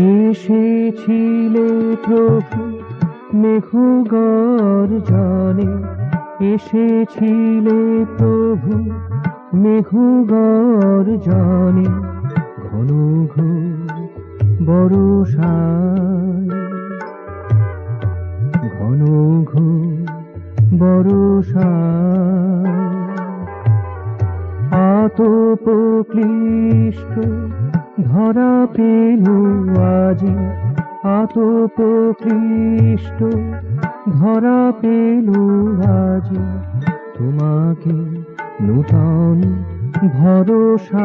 এসেছিলে প্রভু মেঘগর জলে, এসেছিলে প্রভু মেঘগর জলে, ঘন ঘোর বর্ষায়, ঘন ঘোর বর্ষায়। আতপ ক্লিষ্ট ধরা পেল আজি, আতপ ক্লিষ্ট ধরা পেল আজি, তোমাকে নূতন ভরসায়,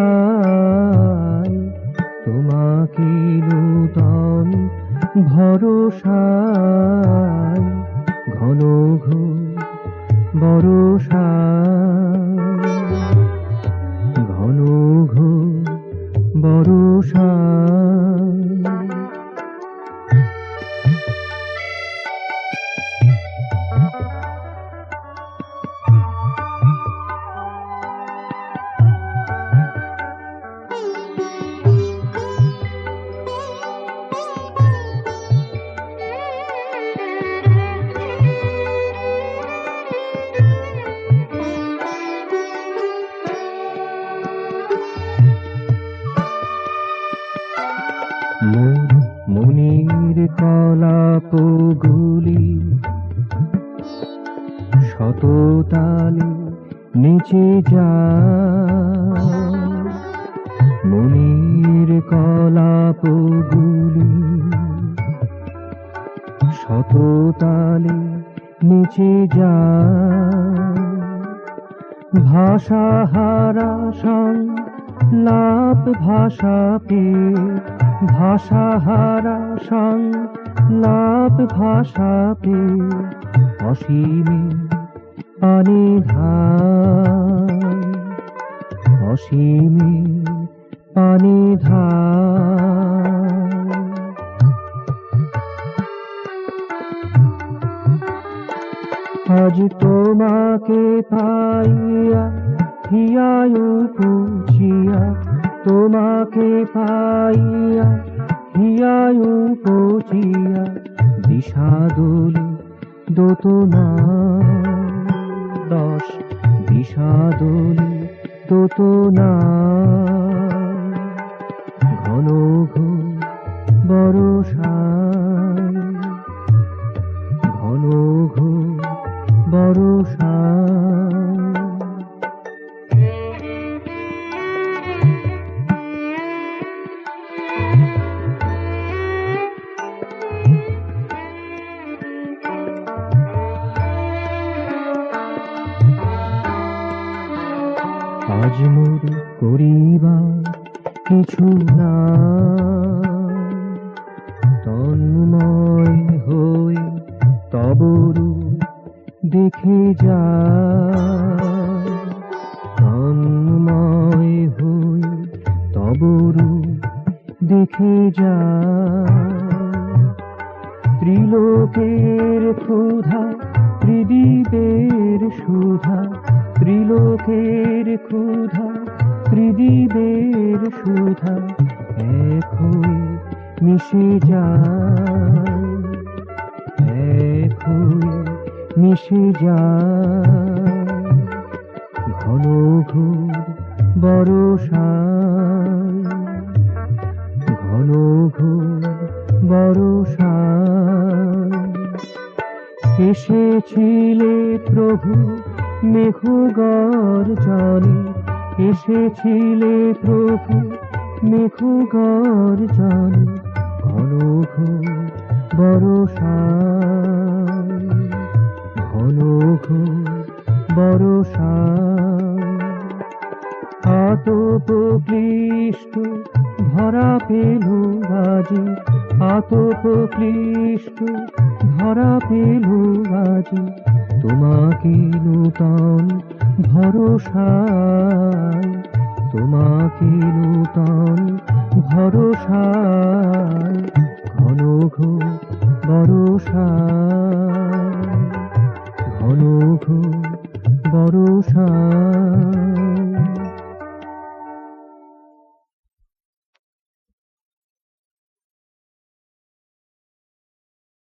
তোমাকে নূতন ভরসায়, ঘন ঘোর বর্ষায়, ঘন ঘোর বর্ষায়। মনির কলাপগুলি শততালে নিচে যায়, মনির কলাপগুলি শততালে নিচে যায়, ভাষাহারা সংলাপ ভাষা পেয়ে, ভাষাহারা সংলাপ ভাষা পেয়ে, অসীমে পানি ধায়, অসীমে পানি ধায়। আজ তোমাকে পাইয়া হিয়ায়ু পুছিয়া, তোমাকে পাইয়া হিয়ায়ু পুছিয়া, বিষাদলে দোতনা দশ, বিষাদলে দোতনা, ঘন ঘোর বর্ষায়, ঘন ঘোর বর্ষায়। আজ মোর করিবার কিছু না, তন্ময় হয়ে তব রূপ দেখে যায়, তন্ময় হয়ে তব রূপ দেখে যায়। ত্রিলোকের ক্ষুধা ত্রিদিবের সুধা, ত্রিলোকের ক্ষুধা ত্রিদিবের সুধা, এক হয়ে মিশে যায়, এক হয়ে মিশে যায়, ঘন ঘোর বর্ষায়, ঘন ঘোর বর্ষায়। এসেছিলে প্রভু মেঘগর জলে, এসেছিলে প্রভু মেঘগর জলে, ঘন ঘোর বর্ষায়, ঘন ঘোর বর্ষায়। আতপ ক্লিষ্ট ধরা পেল আজি, আতপ ক্লিষ্ট ধরা পেল আজি, তোমাকে নূতন ভরসায়, তোমাকে নূতন ভরসায়, ঘন ঘোর বর্ষায়, ঘন ঘোর বর্ষায়।